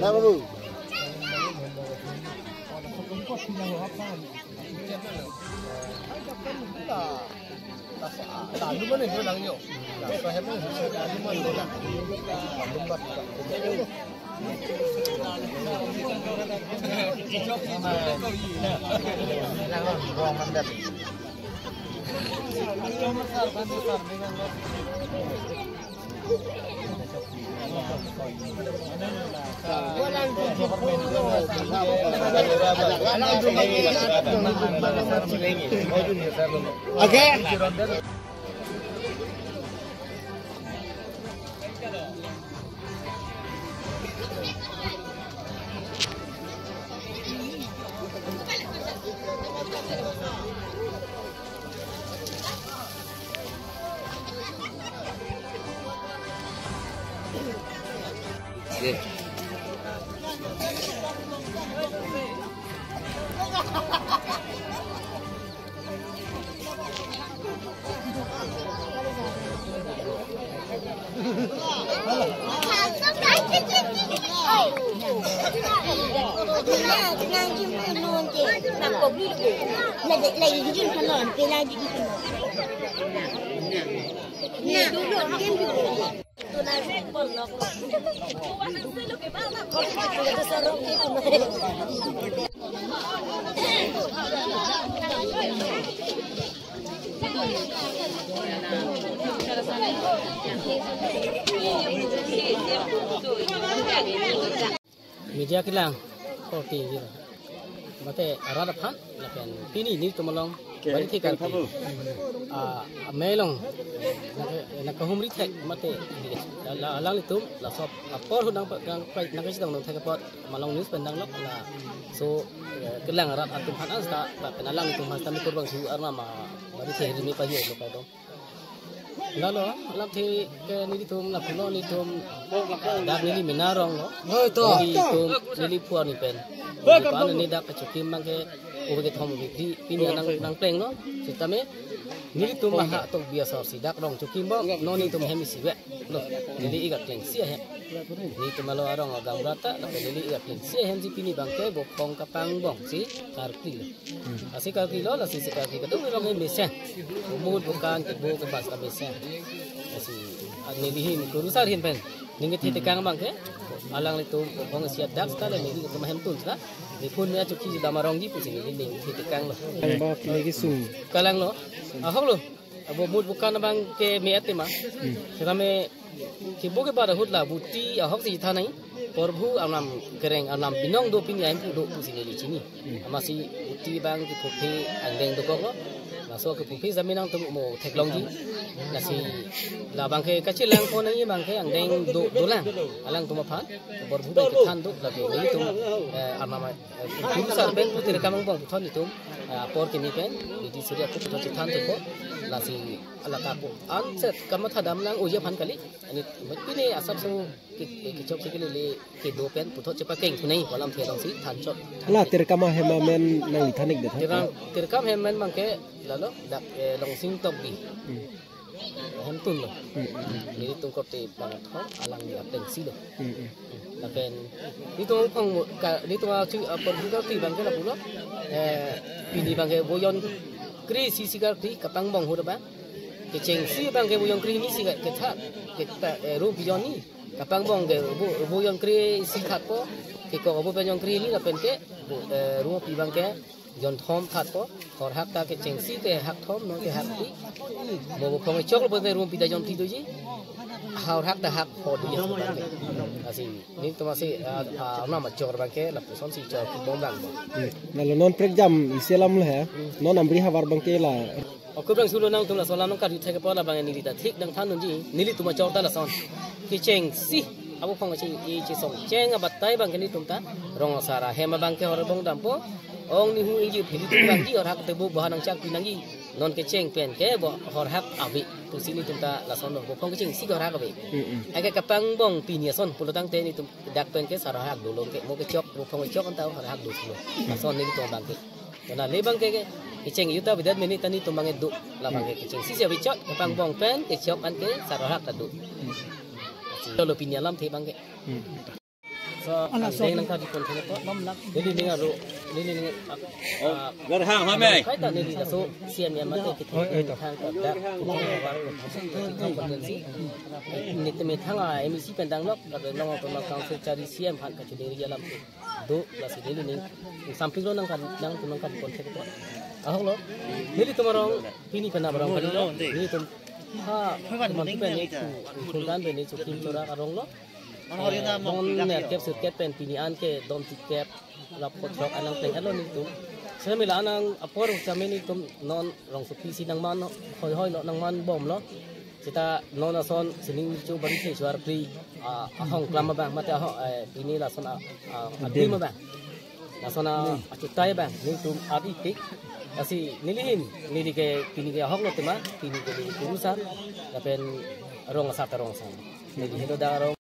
Nah, baru. Okay. Yeah. Media kilang kopi gitu. Bate arada pan, lapen pini ni tu malong. Bari tikar ki. Melong. Nak kahumri thek mate. Alang itu la sop apor hudang nak kasi dang thek apor malong news pendang lok la. So kilang arat atum pan asta lapen alang itu mas tami kurbang su arma ma bari thek ri mi pa hiyo lo dong. Lalu, alam thi ke ni tum la puno ni tum dak ni minarong lo. Ni tum ni puan ni pen. Puan ni dak kecukim mang ke ubi thom bi pin nang pleng lo. Sitame ni tum maha tok biasa si dak rong cukim bo no ni tum hemi siwe lo. Jadi igat pleng sia he. Ni tum malo arong agam rata la jadi igat pleng sia hem si pini bangke bo pong kapang bong si karki lo. Asi karki lo la si karki kadung rong he mesen. Umud bukan ke bo ke bas ka mesen. Asi nilihin kurusar hin pen ningi titikang bangke alang itu pong siat dak sekali nili ke mahem tun sa ni pun ya cuki damarong ji pusi ni titikang lo ba lagi sung kalang lo ahok lo abo mud bukan bang ke meate ma kami kibo ke pada hutla buti ahok si thanai porbu anam gereng anam binong do pin ya do pusi ni sini masih buti bang ki phope andeng do ko so ke pupi zaminang tu mo teknologi nasi la bangke kecil lang ko nang bangke ang deng do lang alang tu mapan berbuda ke than do lagi ni tu amama pusar ben putir kamang bang thon itu por ke ni pen di surya ko to than tu ko nasi ala ka ko anset kama thadam lang uya phan kali ani ini asap so ke chok ke le ke do pen putho chepa keng thunai kolam the dong si than chot la tirkama hema men nang thanik de tirkam hemen bangke lalu dak long sing top di hentun lo jadi tungkot di banget ho alang di apeng si lo lapen itu pang itu acu perbuka ti bangke la pulo pini bangke boyon kri si sigar ti kapang bong ho ba ke cheng si bangke boyon kri ni si ke tha ke ru biyon ni kapang bong ke boyon kri si khat po ke ko bo boyon kri ni lapen ke ru pi bangke John Tom Pato, or Hakta Chengsi, the Haktom, no the Happy. Bobo from a chocolate room, Pita John Tidoji. How hack the hack for the as in need to say, Nama Chorbanke, La Puson, si Bombang. Non pregjam, Iselam hair, non Ambriha Barbankela. O Kubang Sulu now to La Solano, you take a polar bang and need to take them Tanuji, nearly to Machota son. Chengsi. Abu Pongachi, each song, Cheng about Taiban can eat Wrong Sara, Hema Banke or Bong Dampo. Ong ni hu inji pili bangi or hak tebu bahan ang chak pinangi non ke cheng pen ke bo or hak abi tu sini tumta la son bo pong cheng si or hak abi aga kapang bong pinia son pulutang te ni tum dak pen ke sara hak dulu ke mo ke chok bo pong chok anta or hak du la son ni to bang ke na le bang ke cheng yuta bidat meni tani tumbang edu la bang ke cheng si sia bi chok kapang bong pen ke chok an ke sara hak du lo pinia lam the bang ke so deng nang tadi kon thele to nili ninga ro nili ninga gar hang ha mai kai ta nili da so siam ya mate ki thang ka da war ko thang kon si ni te me thanga mec pendang nok da long ko ma kang se cari siam han ka chide ya lam do la si nili ning samping lo nang kan kon thele to ahok lo nili tumarong pini pena barang kali lo nili tum ha man pen ni thulgan be ni chukim chora karong lo don net kep sut kep pen pini an ke don tik kep lap ko chok anang teng alon ni tum se mila anang apor chameni tum non rong su pisi nang man hoi hoi no nang man bom lo kita non ason sining chu bari the swar pri a hong klam ba mate ho pini la son a adi ma ba la son a chutai ba ni tum adi tik asi nilihin nili ke pini ke hok no tema pini ke urusan la pen rong sa nili helo da rong